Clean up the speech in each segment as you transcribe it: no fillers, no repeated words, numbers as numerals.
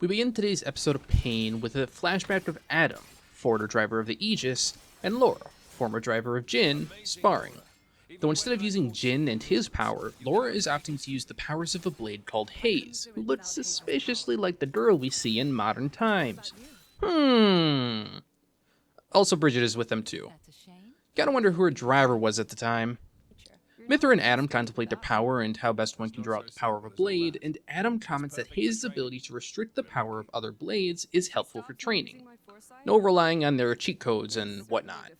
We begin today's episode of Pain with a flashback of Adam, former driver of the Aegis, and Laura, former driver of Jin, sparring. Though instead of using Jin and his power, Laura is opting to use the powers of a blade called Haze, who looks suspiciously like the girl we see in modern times. Also Bridget is with them too. Gotta wonder who her driver was at the time. Mithra and Adam contemplate their power and how best one can draw out the power of a blade, and Adam comments that his ability to restrict the power of other blades is helpful for training. No relying on their cheat codes and whatnot.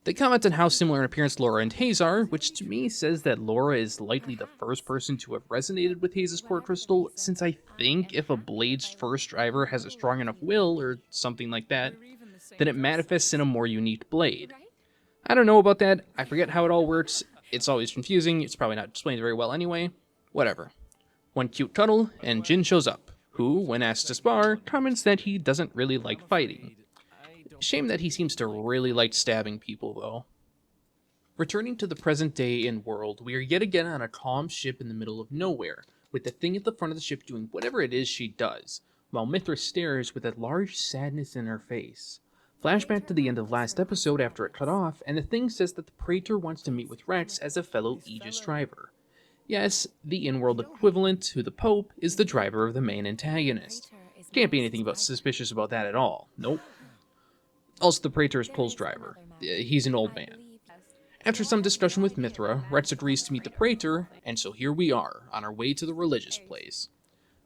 They comment on how similar in appearance Laura and Haze are, which to me says that Laura is likely the first person to have resonated with Haze's core crystal, since I think if a blade's first driver has a strong enough will, or something like that, then it manifests in a more unique blade. I don't know about that, I forget how it all works. It's always confusing, it's probably not explained very well anyway. Whatever. One cute cuddle, and Jin shows up, who, when asked to spar, comments that he doesn't really like fighting. Shame that he seems to really like stabbing people, though. Returning to the present day and world, we are yet again on a calm ship in the middle of nowhere, with the thing at the front of the ship doing whatever it is she does, while Mithra stares with a large sadness in her face. Flashback to the end of last episode after it cut off, and the thing says that the Praetor wants to meet with Rex as a fellow Aegis driver. Yes, the in-world equivalent to the Pope is the driver of the main antagonist. Can't be anything suspicious about that at all, nope. Also, the Praetor is Pole's driver. He's an old man. After some discussion with Mithra, Rex agrees to meet the Praetor, and so here we are, on our way to the religious place.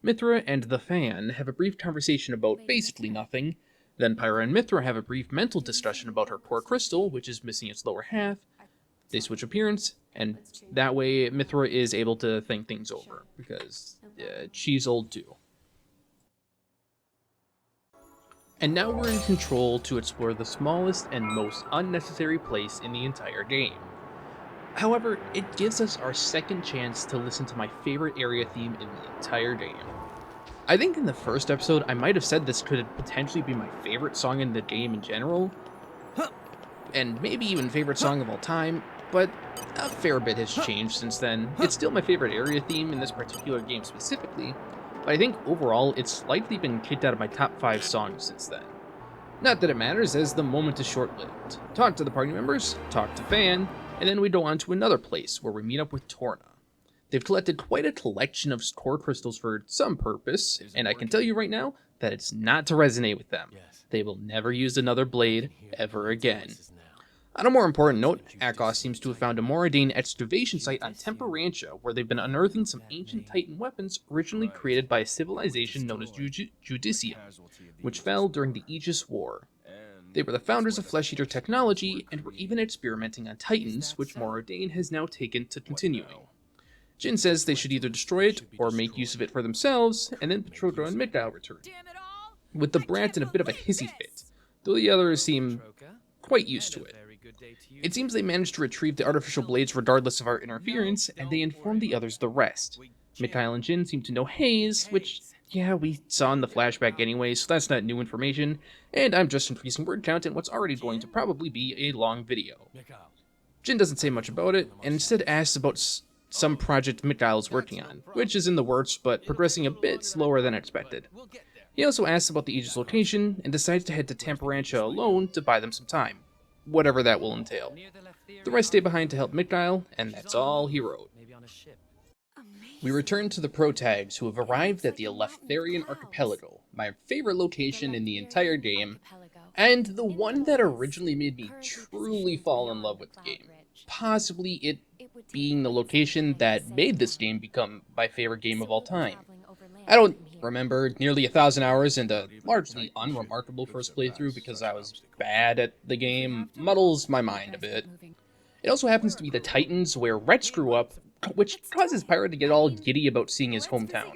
Mithra and the Fan have a brief conversation about basically nothing. Then Pyra and Mithra have a brief mental discussion about her core crystal, which is missing its lower half. They switch appearance, and that way Mithra is able to think things over, because she's old too. And now we're in control to explore the smallest and most unnecessary place in the entire game. However, it gives us our second chance to listen to my favorite area theme in the entire game. I think in the first episode, I might have said this could potentially be my favorite song in the game in general, and maybe even favorite song of all time, but a fair bit has changed since then. It's still my favorite area theme in this particular game specifically, but I think overall it's likely been kicked out of my top 5 songs since then. Not that it matters, as the moment is short-lived. Talk to the party members, talk to Fan, and then we go on to another place where we meet up with Torna. They've collected quite a collection of core crystals for some purpose, and I can tell you right now that it's not to resonate with them. They will never use another blade ever again. On a more important note, Akos seems to have found a Moradine excavation site on Temperantia, where they've been unearthing some ancient Titan weapons originally created by a civilization known as Judicium, which fell during the Aegis War. They were the founders of Flesh Eater technology, and were even experimenting on Titans, which Moradine has now taken to continuing. Jin says they should either destroy it, or make use of it for themselves, and then Petrotra and Migdal return, with the Brat in a bit of a hissy fit, though the others seem quite used to it. It seems they managed to retrieve the artificial blades regardless of our interference, and they inform the others the rest. Mikhail and Jin seem to know Haze, which, yeah, we saw in the flashback anyway, so that's not new information, and I'm just increasing word count in what's already going to probably be a long video. Jin doesn't say much about it, and instead asks about some project Mikhail is working on, which is in the works, but progressing a bit slower than expected. He also asks about the Aegis location, and decides to head to Temperantia alone to buy them some time, whatever that will entail. The rest stay behind to help Mikhail, and that's all he wrote. We return to the protags, who have arrived at the Eleftherian Archipelago, my favorite location in the entire game, and the one that originally made me truly fall in love with the game. Possibly it being the location that made this game become my favorite game of all time. I don't remember, nearly 1,000 hours and a largely unremarkable first playthrough because I was bad at the game muddles my mind a bit. It also happens to be the Titans where Rex grew up, which causes Pyra to get all giddy about seeing his hometown.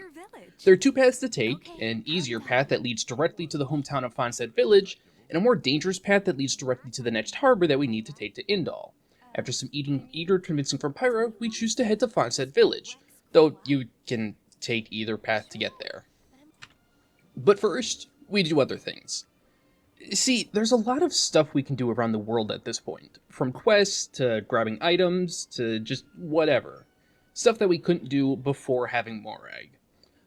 There are 2 paths to take, an easier path that leads directly to the hometown of Fonset Village, and a more dangerous path that leads directly to the next harbor that we need to take to Indal. After some eager convincing from Pyra, we choose to head to Fonset Village, though you can take either path to get there. But first, we do other things. See, there's a lot of stuff we can do around the world at this point, from quests to grabbing items to just whatever. Stuff that we couldn't do before having Morag.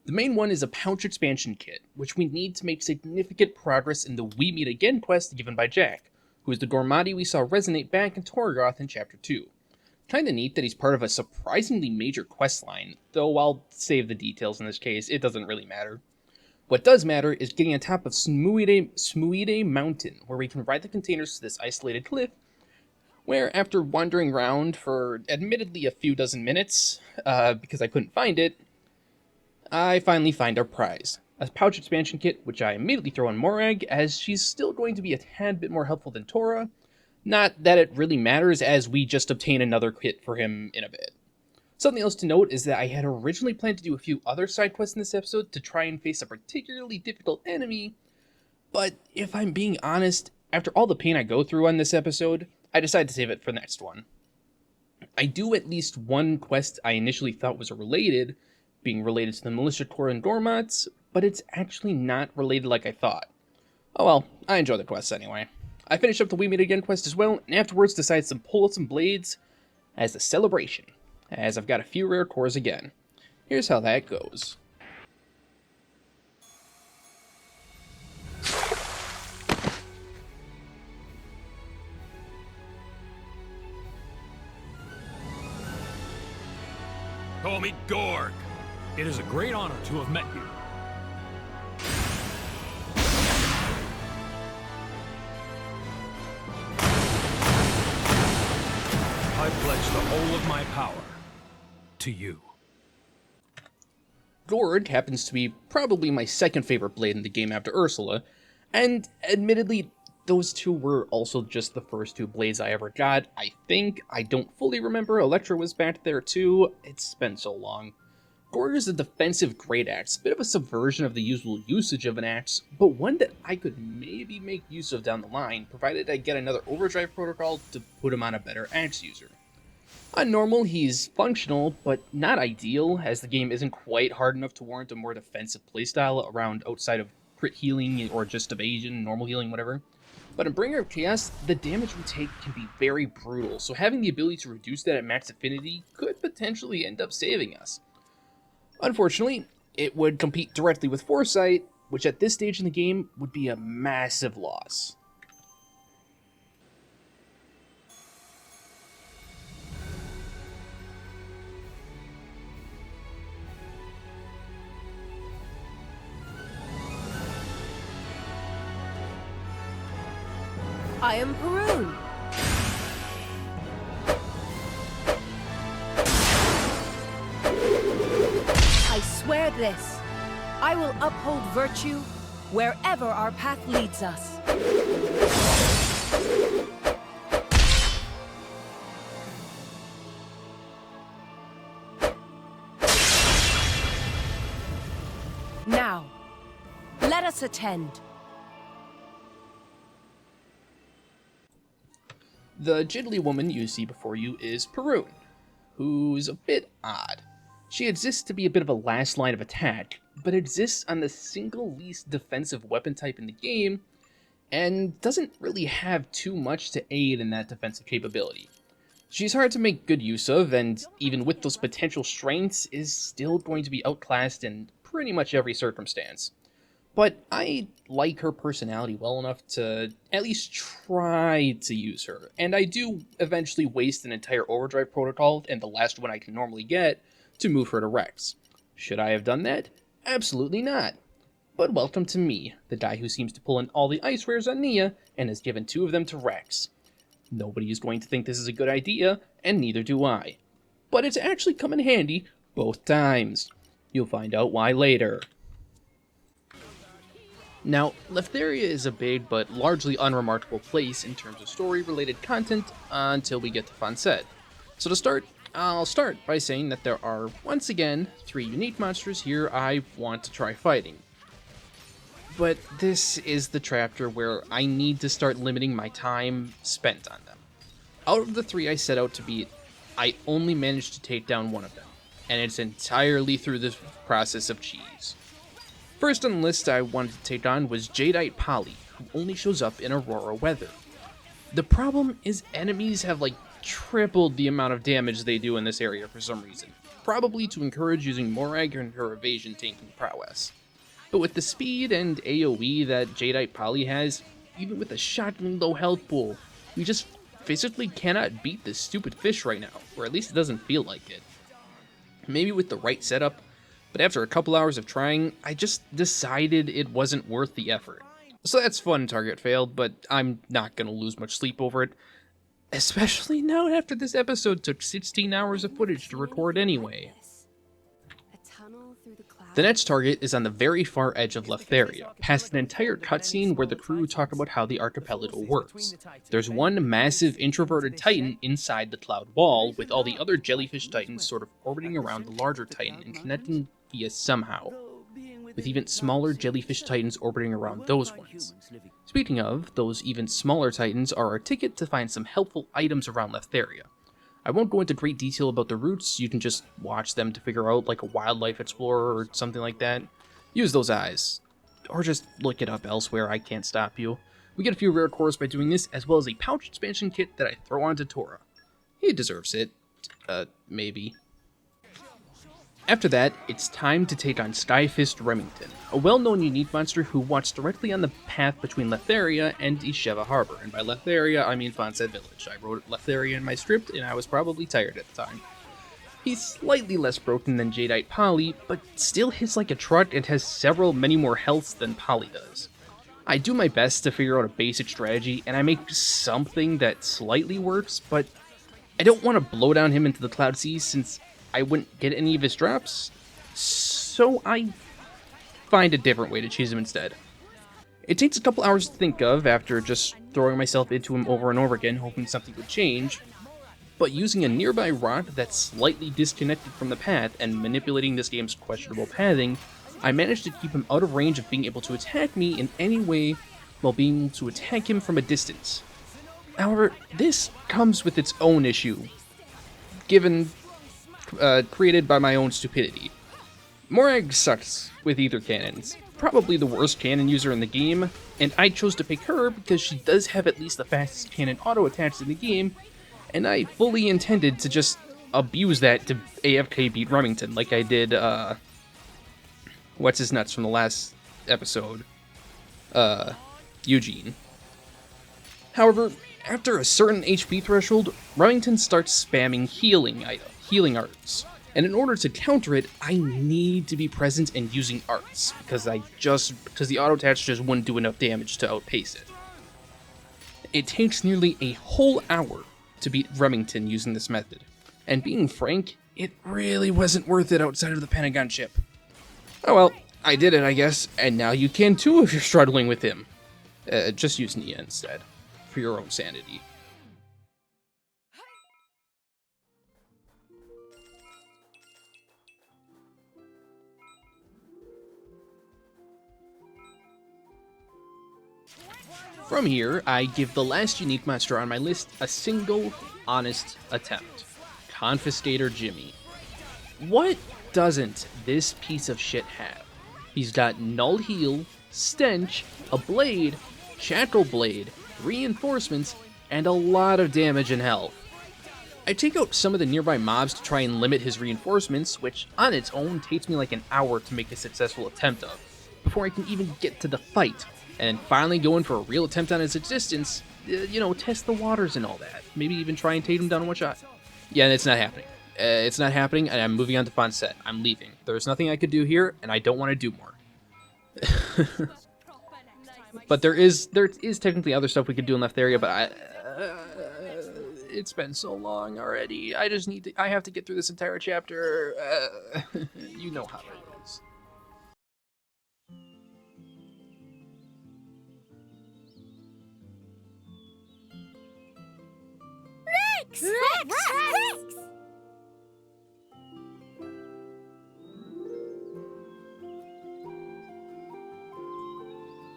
The main one is a pouch expansion kit, which we need to make significant progress in the We Meet Again quest given by Jack, who is the Dormati we saw resonate back in Torgoth in Chapter 2. Kinda neat that he's part of a surprisingly major questline, though I'll save the details in this case, it doesn't really matter. What does matter is getting on top of Smuide Mountain, where we can ride the containers to this isolated cliff, where after wandering around for admittedly a few dozen minutes, because I couldn't find it, I finally find our prize. A pouch expansion kit, which I immediately throw on Morag, as she's still going to be a tad bit more helpful than Tora. Not that it really matters, as we just obtain another kit for him in a bit. Something else to note is that I had originally planned to do a few other side quests in this episode to try and face a particularly difficult enemy, but if I'm being honest, after all the pain I go through on this episode, I decided to save it for the next one. I do at least one quest I initially thought was related, being related to the Militia Corps and Dormots, but it's actually not related like I thought. Oh well, I enjoy the quests anyway. I finished up the We Meet Again quest as well, and afterwards decided to pull out some blades as a celebration, as I've got a few rare cores again. Here's how that goes. Call me Gorg. It is a great honor to have met you. I pledge the whole of my power to you. Gorg happens to be probably my second favorite blade in the game after Ursula, and admittedly, those two were also just the first two blades I ever got. I think. I don't fully remember. Electra was back there too. It's been so long. Gorg is a defensive great axe, a bit of a subversion of the usual usage of an axe, but one that I could maybe make use of down the line, provided I get another overdrive protocol to put him on a better axe user. On normal, he's functional, but not ideal, as the game isn't quite hard enough to warrant a more defensive playstyle around outside of crit healing or just evasion, normal healing, whatever. But in Bringer of Chaos, the damage we take can be very brutal, so having the ability to reduce that at max affinity could potentially end up saving us. Unfortunately, it would compete directly with Foresight, which at this stage in the game would be a massive loss. I am Perun. I swear this. I will uphold virtue wherever our path leads us. Now, let us attend. The jiggly woman you see before you is Perun, who's a bit odd. She exists to be a bit of a last line of attack, but exists on the single least defensive weapon type in the game, and doesn't really have too much to aid in that defensive capability. She's hard to make good use of, and even with those potential strengths, is still going to be outclassed in pretty much every circumstance. But I like her personality well enough to at least try to use her, and I do eventually waste an entire overdrive protocol, and the last one I can normally get, to move her to Rex. Should I have done that? Absolutely not. But welcome to me, the guy who seems to pull in all the ice rares on Nia, and has given 2 of them to Rex. Nobody is going to think this is a good idea, and neither do I. But it's actually come in handy both times. You'll find out why later. Now, Leftheria is a big but largely unremarkable place in terms of story-related content until we get to Fonset. So to start, I'll start by saying that there are, once again, 3 unique monsters here I want to try fighting. But this is the chapter where I need to start limiting my time spent on them. Out of the 3 I set out to beat, I only managed to take down one of them, and it's entirely through the process of cheese. First on the list I wanted to take on was Jadeite Polly, who only shows up in Aurora weather. The problem is enemies have tripled the amount of damage they do in this area for some reason. probably to encourage using Morag and her evasion tanking prowess. But with the speed and AoE that Jadeite Polly has, even with a shockingly low health pool, we just physically cannot beat this stupid fish right now, or at least it doesn't feel like it. Maybe with the right setup, but after a couple hours of trying, I just decided it wasn't worth the effort. So that's fun target failed, but I'm not gonna lose much sleep over it. Especially now after this episode took 16 hours of footage to record anyway. The next target is on the very far edge of Letheria, past an entire cutscene where the crew talk about how the archipelago works. There's one massive introverted titan inside the cloud wall, with all the other jellyfish titans sort of orbiting around the larger titan and connecting via somehow, with even smaller jellyfish titans orbiting around those ones. Speaking of, those even smaller titans are our ticket to find some helpful items around Letheria. I won't go into great detail about the routes, you can just watch them to figure out, like a wildlife explorer or something like that. Use those eyes. Or just look it up elsewhere, I can't stop you. We get a few rare cores by doing this, as well as a pouch expansion kit that I throw onto Tora. He deserves it. Maybe. After that, it's time to take on Skyfist Remington, a well-known unique monster who walks directly on the path between Letheria and Isheva Harbor, and by Letheria I mean Fonset Village. I wrote Letheria in my script, and I was probably tired at the time. He's slightly less broken than Jadeite Polly, but still hits like a truck and has many more healths than Polly does. I do my best to figure out a basic strategy, and I make something that slightly works, but I don't want to blow down him into the Cloud Seas since I wouldn't get any of his drops, so I find a different way to choose him instead. It takes a couple hours to think of after just throwing myself into him over and over again, hoping something would change, but using a nearby rock that's slightly disconnected from the path and manipulating this game's questionable pathing, I managed to keep him out of range of being able to attack me in any way while being able to attack him from a distance. However, this comes with its own issue, created by my own stupidity. Morag sucks with ether cannons, probably the worst cannon user in the game, and I chose to pick her because she does have at least the fastest cannon auto attached in the game, and I fully intended to just abuse that to AFK beat Remington, like I did, what's his nuts from the last episode, Eugene. However, after a certain HP threshold, Remington starts spamming healing arts, and in order to counter it, I need to be present and using arts, because the auto attach just wouldn't do enough damage to outpace it. It takes nearly a whole hour to beat Remington using this method, and being frank, it really wasn't worth it outside of the Pentagon chip. Oh well, I did it I guess, and now you can too if you're struggling with him. Just use Nia instead, for your own sanity. From here, I give the last unique monster on my list a single, honest attempt. Confiscator Jimmy. What doesn't this piece of shit have? He's got Null Heal, Stench, a Blade, Shackle Blade, reinforcements, and a lot of damage and health. I take out some of the nearby mobs to try and limit his reinforcements, which on its own takes me like an hour to make a successful attempt of, before I can even get to the fight. And finally go in for a real attempt on his existence, test the waters and all that. Maybe even try and take him down in one shot. Yeah, and it's not happening. It's not happening, and I'm moving on to Fonset. I'm leaving. There's nothing I could do here, and I don't want to do more. But there is technically other stuff we could do in Letheria, but it's been so long already. I have to get through this entire chapter. You know how it is. Rex!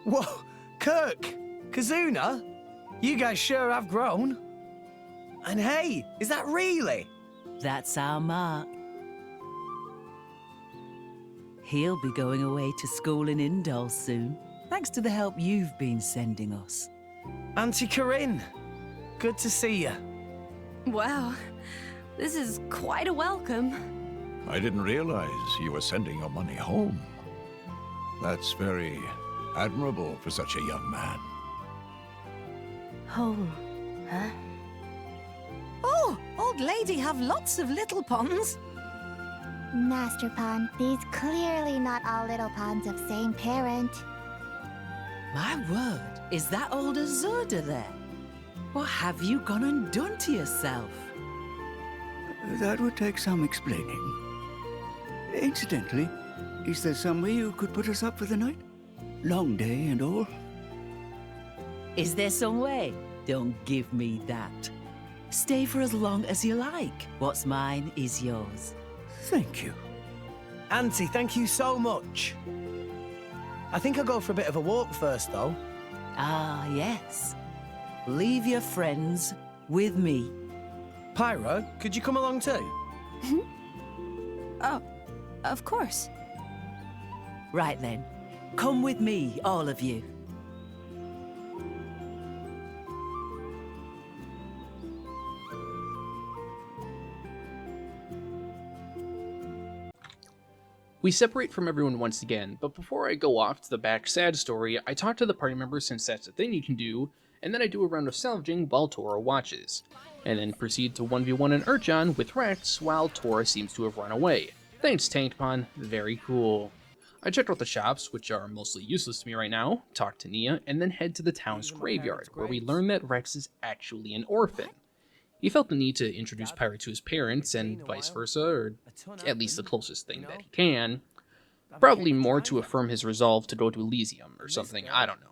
Whoa, Kirk, Kazuna, you guys sure have grown. And hey, is that really? That's our Mark. He'll be going away to school in Indol soon, thanks to the help you've been sending us. Auntie Corinne, good to see you. Wow, this is quite a welcome. I didn't realize you were sending your money home. That's very admirable for such a young man. Home, huh? Oh, old lady have lots of little ponds. Master Pond, these clearly not all little ponds of same parent. My word, is that old Azurda there? What have you gone and done to yourself? That would take some explaining. Incidentally, is there some way you could put us up for the night? Long day and all. Is there some way? Don't give me that. Stay for as long as you like. What's mine is yours. Thank you. Auntie, thank you so much. I think I'll go for a bit of a walk first, though. Ah, yes. Leave your friends with me. Pyra, could you come along too? Oh, of course. Right then. Come with me, all of you. We separate from everyone once again, but before I go off to the back sad story, I talk to the party members since that's a thing you can do, and then I do a round of salvaging while Tora watches, and then proceed to 1v1 an Urchan with Rex while Tora seems to have run away. Thanks, Tankpon. Very cool. I checked out the shops, which are mostly useless to me right now, talk to Nia, and then head to the town's graveyard, where we learn that Rex is actually an orphan. He felt the need to introduce Pyra to his parents, and vice versa, or at least the closest thing that he can. Probably more to affirm his resolve to go to Elysium, or something, I don't know.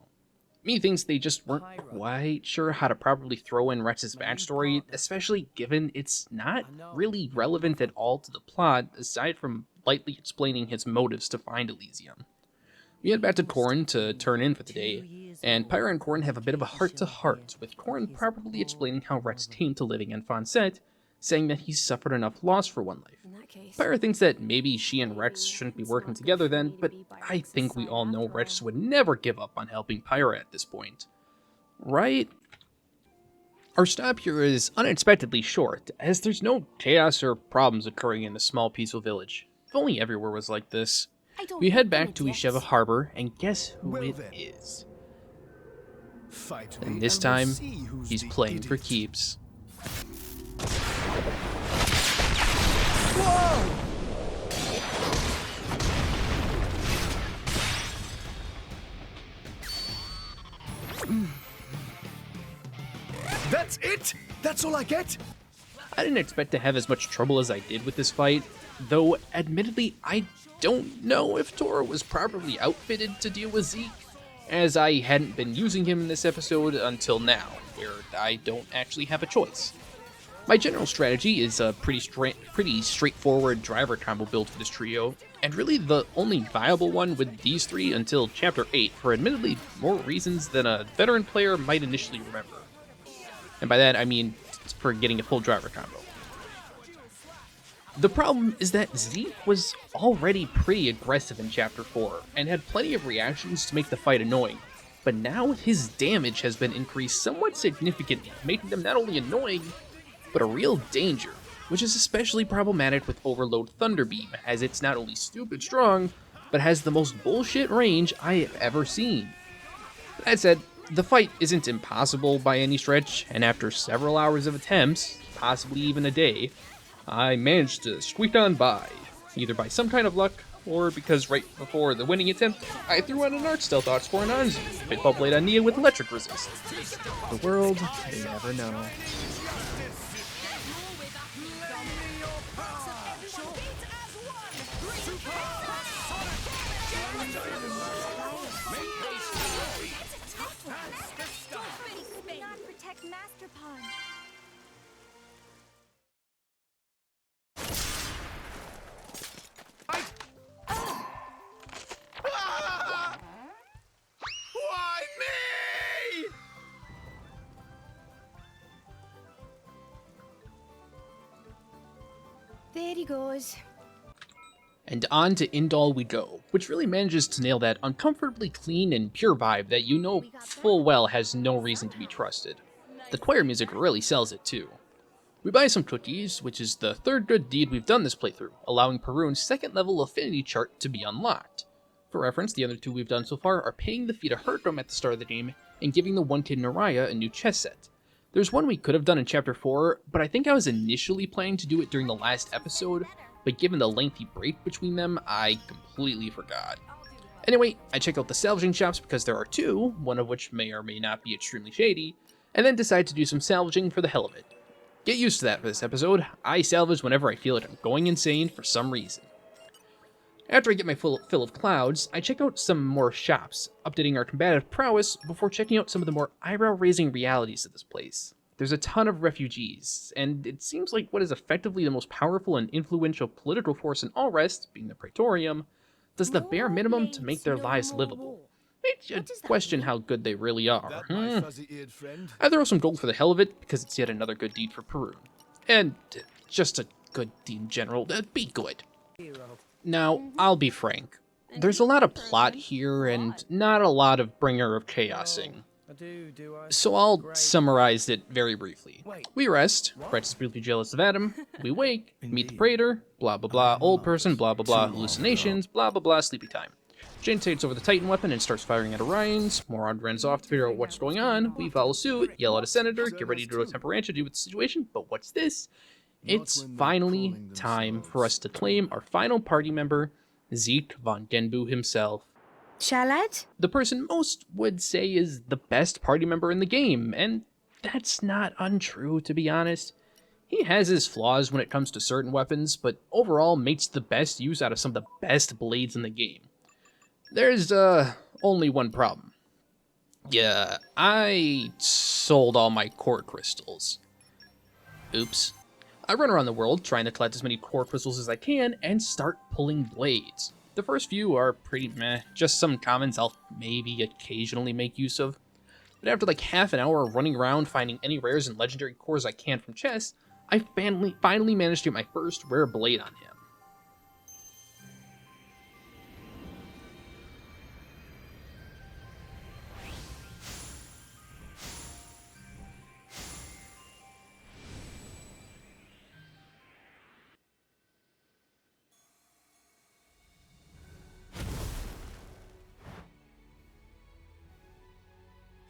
Me thinks they just weren't quite sure how to properly throw in Rex's backstory, especially given it's not really relevant at all to the plot, aside from lightly explaining his motives to find Elysium. We head back to Corrin to turn in for the day, and Pyra and Corrin have a bit of a heart-to-heart, with Corrin properly explaining how Rex came to living in Fonset, saying that he suffered enough loss for one life. Pyra thinks that maybe she and Rex shouldn't be working together then, but I think we all know Rex would never give up on helping Pyra at this point. Right? Our stop here is unexpectedly short, as there's no chaos or problems occurring in the small peaceful village. If only everywhere was like this. We head back to Isheva Harbor, and guess who it is? And this time, he's playing for keeps. Whoa! That's it? That's all I get? I didn't expect to have as much trouble as I did with this fight, though admittedly I don't know if Tora was properly outfitted to deal with Zeke, as I hadn't been using him in this episode until now, where I don't actually have a choice. My general strategy is a pretty straightforward driver combo build for this trio, and really the only viable one with these three until Chapter 8 for admittedly more reasons than a veteran player might initially remember. And by that I mean for getting a full driver combo. The problem is that Zeke was already pretty aggressive in Chapter 4, and had plenty of reactions to make the fight annoying, but now his damage has been increased somewhat significantly, making them not only annoying, but a real danger, which is especially problematic with Overload Thunderbeam, as it's not only stupid strong, but has the most bullshit range I have ever seen. That said, the fight isn't impossible by any stretch, and after several hours of attempts, possibly even a day, I managed to squeak on by, either by some kind of luck, or because right before the winning attempt, I threw out an Arc Stealth Ox for an Anzu, Pitfall Blade on Nia with Electric Resist. The world may never know. Master Pond. Why me? There he goes. And on to Indal we go, which really manages to nail that uncomfortably clean and pure vibe that you know full well has no reason to be trusted. The choir music really sells it too. We buy some cookies, which is the third good deed we've done this playthrough, allowing Perun's second level affinity chart to be unlocked. For reference, the other two we've done so far are paying the fee to Hertram at the start of the game and giving the one kid Naraya a new chess set. There's one we could have done in Chapter 4, but I think I was initially planning to do it during the last episode, but given the lengthy break between them, I completely forgot. Anyway, I check out the salvaging shops because there are two, one of which may or may not be extremely shady, and then decide to do some salvaging for the hell of it. Get used to that for this episode. I salvage whenever I feel like I'm going insane for some reason. After I get my fill of clouds, I check out some more shops, updating our combative prowess before checking out some of the more eyebrow-raising realities of this place. There's a ton of refugees, and it seems like what is effectively the most powerful and influential political force in all rest, being the Praetorium, does the bare minimum to make their lives livable. Makes you question how good they really are. I throw some gold for the hell of it, because it's yet another good deed for Peru. And just a good deed in general. Be good. Now, I'll be frank. There's a lot of plot here, and not a lot of Bringer of Chaosing. So I'll summarize it very briefly. We rest, Brett is briefly jealous of Adam, we wake, meet the Praetor, blah blah blah, old person, blah blah blah, hallucinations, blah blah blah, sleepy time. Jane takes over the Titan weapon and starts firing at Orion's. Moron runs off to figure out what's going on. We follow suit, yell at a senator, get ready to go to Temperantia to deal with the situation, but what's this? It's finally time for us to claim our final party member, Zeke von Genbu himself. Charlotte? The person most would say is the best party member in the game, and that's not untrue, to be honest. He has his flaws when it comes to certain weapons, but overall makes the best use out of some of the best blades in the game. There's, only one problem. Yeah, I sold all my core crystals. Oops. I run around the world trying to collect as many core crystals as I can and start pulling blades. The first few are pretty meh, just some commons I'll maybe occasionally make use of. But after like half an hour of running around finding any rares and legendary cores I can from chests, I finally managed to get my first rare blade on him.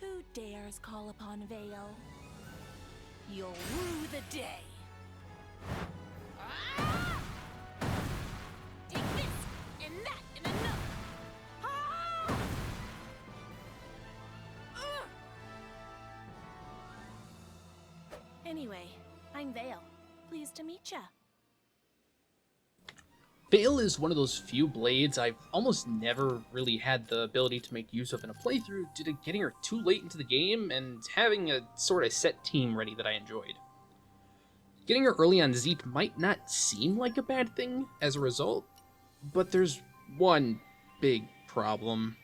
Who dares call upon Vale? You'll rue the day. Ah! Take this, and that, and another. Ah! Ugh! Anyway, I'm Vale. Pleased to meet ya. Vale is one of those few blades I've almost never really had the ability to make use of in a playthrough due to getting her too late into the game and having a sort of set team ready that I enjoyed. Getting her early on Zeke might not seem like a bad thing as a result, but there's one big problem.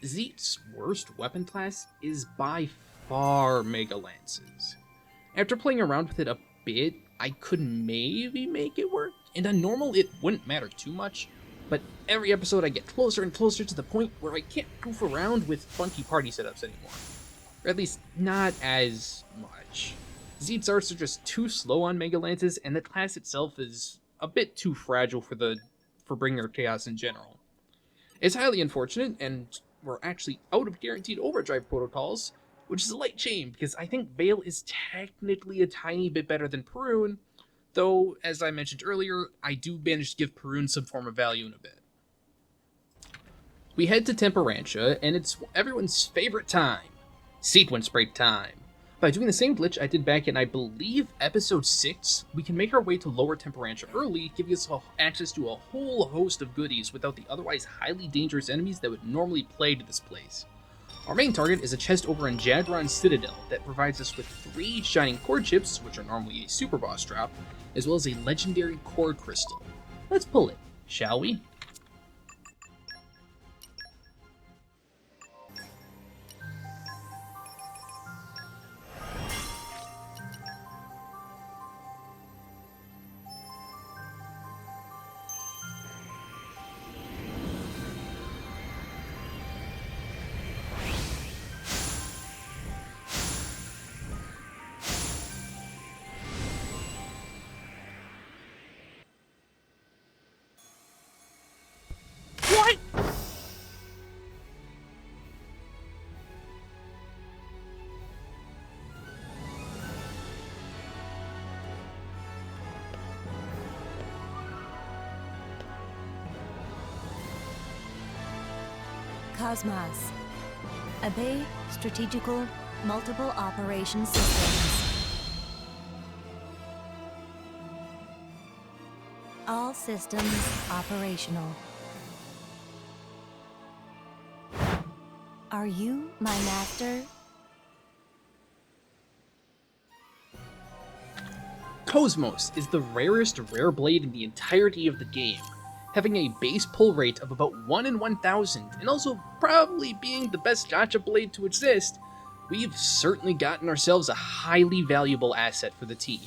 Zeke's worst weapon class is by far Mega Lances. After playing around with it a bit, I could maybe make it work. And on normal, it wouldn't matter too much, but every episode I get closer and closer to the point where I can't goof around with funky party setups anymore. Or at least, not as much. Zeke's arts are just too slow on Mega Lances, and the class itself is a bit too fragile for Bringer of Chaos in general. It's highly unfortunate, and we're actually out of guaranteed overdrive protocols, which is a light shame, because I think Vale is technically a tiny bit better than Perun, though, as I mentioned earlier, I do manage to give Perun some form of value in a bit. We head to Temperantia, and it's everyone's favorite time, sequence break time. By doing the same glitch I did back in, I believe, episode 6, we can make our way to Lower Temperantia early, giving us access to a whole host of goodies without the otherwise highly dangerous enemies that would normally plague this place. Our main target is a chest over in Jadron Citadel that provides us with 3 shining core chips, which are normally a super boss drop, as well as a legendary core crystal. Let's pull it, shall we? Cosmos. Obey strategical multiple operation systems. All systems operational. Are you my master? Cosmos is the rarest rare blade in the entirety of the game, having a base pull rate of about 1 in 1,000, and also probably being the best gacha blade to exist. We've certainly gotten ourselves a highly valuable asset for the team.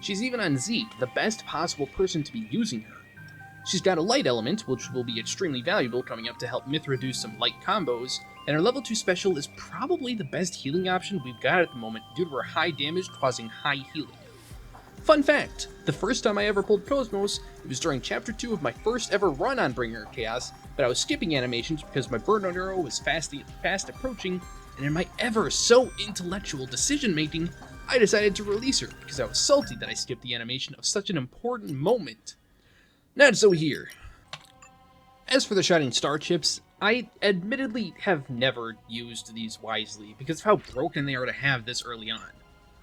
She's even on Zeke, the best possible person to be using her. She's got a light element, which will be extremely valuable coming up to help Mithra do some light combos, and her level 2 special is probably the best healing option we've got at the moment due to her high damage causing high healing. Fun fact, the first time I ever pulled Cosmos, it was during Chapter 2 of my first ever run on Bringer of Chaos, but I was skipping animations because my burnout arrow was fast approaching, and in my ever so intellectual decision making, I decided to release her because I was salty that I skipped the animation of such an important moment. Not so here. As for the Shining Star chips, I admittedly have never used these wisely because of how broken they are to have this early on.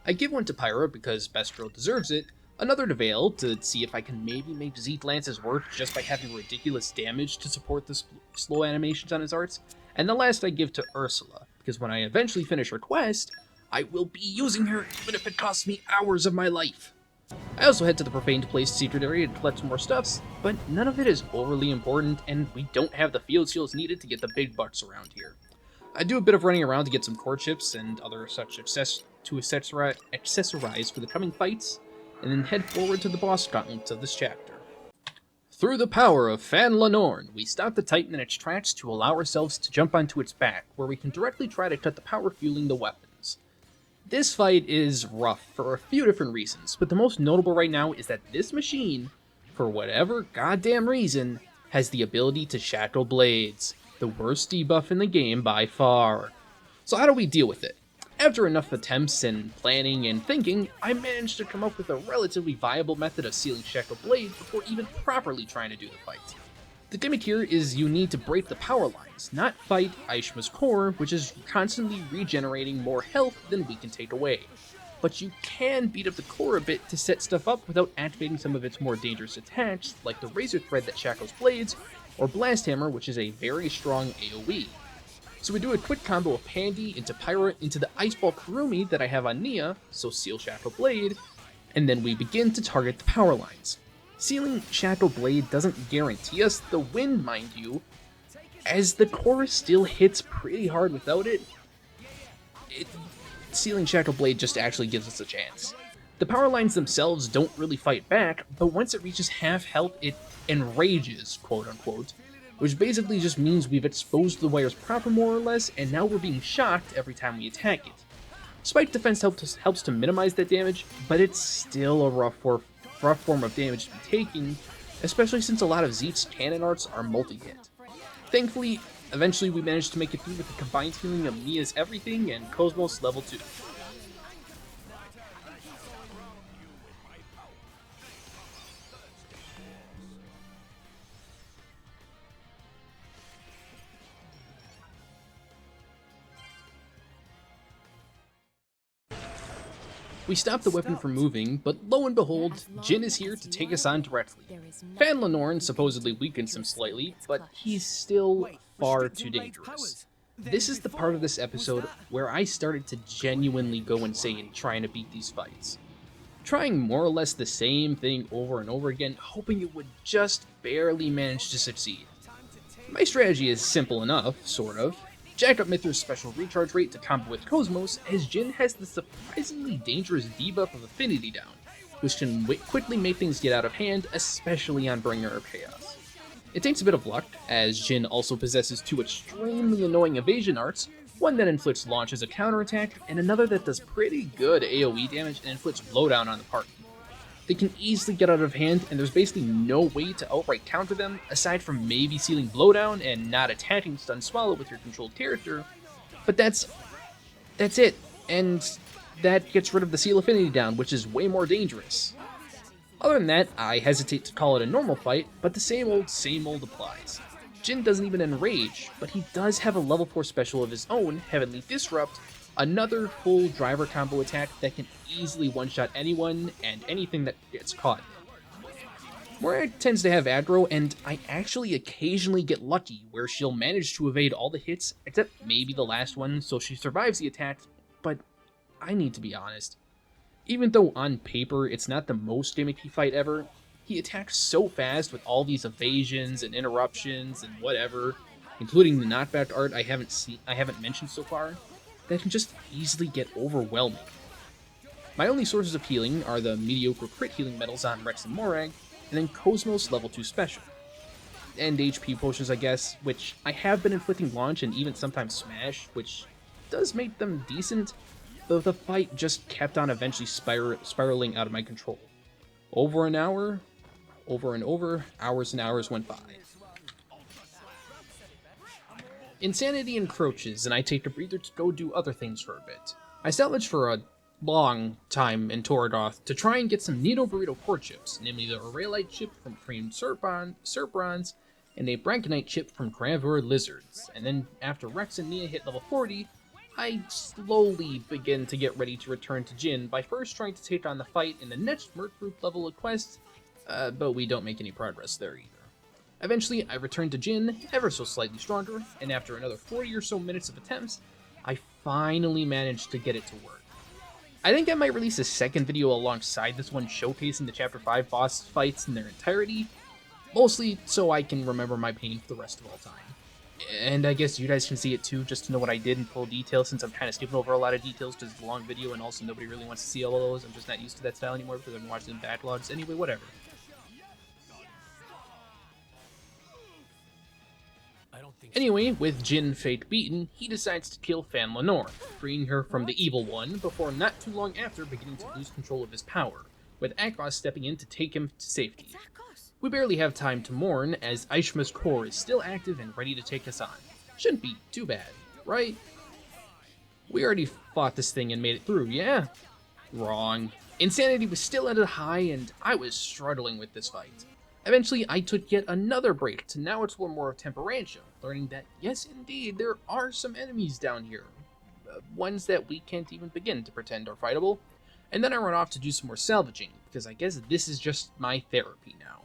I give one to Pyra because Best Girl deserves it, another to Vale to see if I can maybe make Zeke Lance's work just by having ridiculous damage to support the slow animations on his arts, and the last I give to Ursula, because when I eventually finish her quest, I will be using her even if it costs me hours of my life. I also head to the Profaned Place secret area to collect some more stuffs, but none of it is overly important, and we don't have the field seals needed to get the big bucks around here. I do a bit of running around to get some core chips and other such accessorize for the coming fights, and then head forward to the boss gauntlet of this chapter. Through the power of Fan Lenorn, we stop the Titan in its tracks to allow ourselves to jump onto its back, where we can directly try to cut the power fueling the weapons. This fight is rough for a few different reasons, but the most notable right now is that this machine, for whatever goddamn reason, has the ability to shackle blades, the worst debuff in the game by far. So how do we deal with it? After enough attempts and planning and thinking, I managed to come up with a relatively viable method of sealing shackle blades before even properly trying to do the fight. The gimmick here is you need to break the power lines, not fight Aishma's core, which is constantly regenerating more health than we can take away. But you can beat up the core a bit to set stuff up without activating some of its more dangerous attacks, like the Razor Thread that shackles blades, or Blast Hammer, which is a very strong AoE. So we do a quick combo of Pandy into Pyra into the Ice Ball Kurumi that I have on Nia, so seal Shackle Blade, and then we begin to target the power lines. Sealing Shackle Blade doesn't guarantee us the win, mind you, as the core still hits pretty hard without it. Sealing Shackle Blade just actually gives us a chance. The power lines themselves don't really fight back, but once it reaches half health, it enrages, quote unquote, which basically just means we've exposed the wires proper more or less, and now we're being shocked every time we attack it. Spike Defense helps to minimize that damage, but it's still a rough form of damage to be taking, especially since a lot of Zeke's cannon arts are multi-hit. Thankfully, eventually we managed to make it through with the combined healing of Mia's Everything and Cosmos level 2. We stop the weapon from moving, but lo and behold, Jin is here to take us on directly. Fan Lenorn supposedly weakens him slightly, but he's still far too dangerous. This is the part of this episode where I started to genuinely go insane trying to beat these fights. Trying more or less the same thing over and over again, hoping it would just barely manage to succeed. My strategy is simple enough, sort of. Jack up Mithra's special recharge rate to combo with Cosmos, as Jin has the surprisingly dangerous debuff of Affinity down, which can quickly make things get out of hand, especially on Bringer of Chaos. It takes a bit of luck, as Jin also possesses two extremely annoying evasion arts, one that inflicts launch as a counterattack, and another that does pretty good AoE damage and inflicts blowdown on the party. They can easily get out of hand, and there's basically no way to outright counter them, aside from maybe sealing blowdown and not attacking Stun Swallow with your controlled character, but that's it, and that gets rid of the Seal Affinity down, which is way more dangerous. Other than that, I hesitate to call it a normal fight, but the same old applies. Jin doesn't even enrage, but he does have a level 4 special of his own, Heavenly Disrupt, another full driver combo attack that can easily one-shot anyone and anything that gets caught. Moira tends to have aggro, and I actually occasionally get lucky where she'll manage to evade all the hits, except maybe the last one, so she survives the attack, but I need to be honest. Even though on paper it's not the most gimmicky fight ever, he attacks so fast with all these evasions and interruptions and whatever, including the knockback art I haven't mentioned so far, that can just easily get overwhelming. My only sources of healing are the mediocre crit healing medals on Rex and Morag, and then Cosmos level 2 special. And HP potions, I guess, which I have been inflicting launch and even sometimes smash, which does make them decent, though the fight just kept on eventually spiraling out of my control. Over and over, hours and hours went by. Insanity encroaches, and I take a breather to go do other things for a bit. I salvage for a long time in Toradoth to try and get some Nino Burrito core chips, namely the Aurelite chip from Creamed Serbrons and a Branconite chip from Graveur Lizards, and then after Rex and Nia hit level 40, I slowly begin to get ready to return to Jin by first trying to take on the fight in the next Merc Group level quest, but we don't make any progress there either. Eventually, I return to Jin, ever so slightly stronger, and after another 40 or so minutes of attempts, I finally managed to get it to work. I think I might release a second video alongside this one showcasing the Chapter 5 boss fights in their entirety, mostly so I can remember my pain for the rest of all time. And I guess you guys can see it too, just to know what I did in full detail, since I'm kind of skipping over a lot of details because it's a long video and also nobody really wants to see all of those. I'm just not used to that style anymore because I've been watching backlogs. Anyway, whatever. Anyway, with Jin fate beaten, he decides to kill Fan Lenore, freeing her from the Evil One, before not too long after beginning to lose control of his power, with Akos stepping in to take him to safety. We barely have time to mourn, as Aishma's core is still active and ready to take us on. Shouldn't be too bad, right? We already fought this thing and made it through, yeah? Wrong. Insanity was still at a high, and I was struggling with this fight. Eventually, I took yet another break to now explore more of Temperantia, learning that, yes indeed, there are some enemies down here. Ones that we can't even begin to pretend are fightable. And then I run off to do some more salvaging, because I guess this is just my therapy now.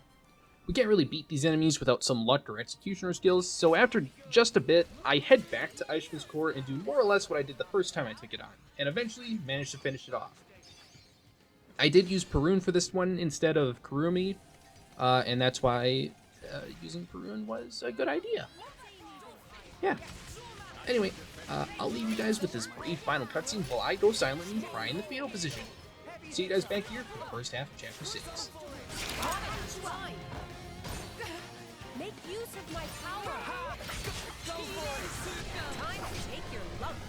We can't really beat these enemies without some luck or executioner skills, so after just a bit, I head back to Aishma's core and do more or less what I did the first time I took it on, and eventually managed to finish it off. I did use Perun for this one instead of Kurumi, and that's why using Perun was a good idea. Yeah. Anyway, I'll leave you guys with this brief final cutscene while I go silent and cry in the fetal position. See you guys back here for the first half of Chapter 6. Make use of my power! Go for it! Time to take your lumps!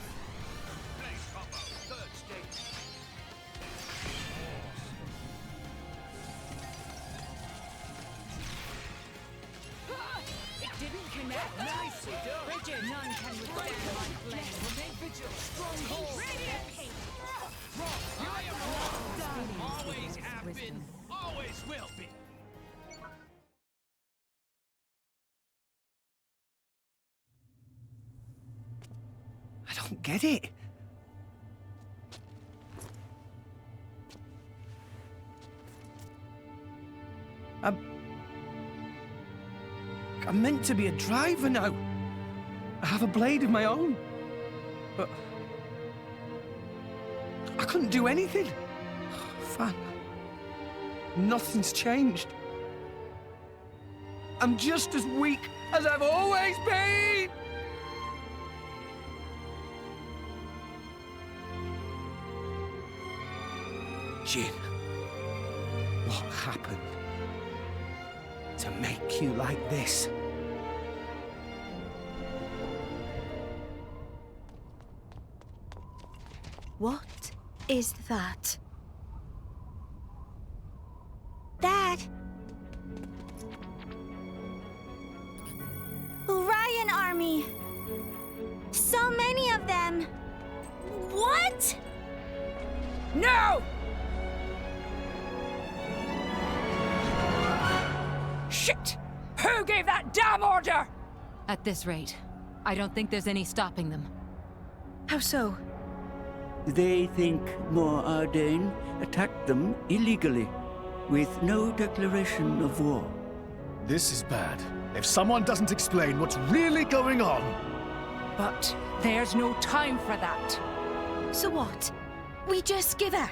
It didn't connect! Nicely done! Rigid! None can withstand my flame! Remain vigilant! Stronghold! Radiant hate! I am wrong! Always have been, always will be! I don't get it. I'm meant to be a driver now. I have a blade of my own. But I couldn't do anything. Fan. Nothing's changed. I'm just as weak as I've always been. Jin, what happened to make you like this? What is that? Dad! Orion Army! So many of them! What? No! Shit! Who gave that damn order? At this rate, I don't think there's any stopping them. How so? They think Mor Ardain attacked them illegally, with no declaration of war. This is bad. If someone doesn't explain what's really going on... But there's no time for that. So what? We just give up?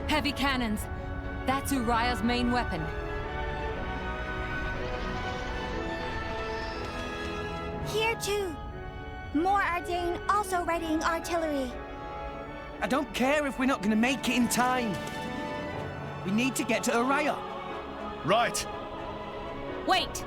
Heavy cannons. That's Uriah's main weapon. Here too. More Ardain also readying artillery. I don't care if we're not gonna make it in time. We need to get to Uriah. Right. Wait!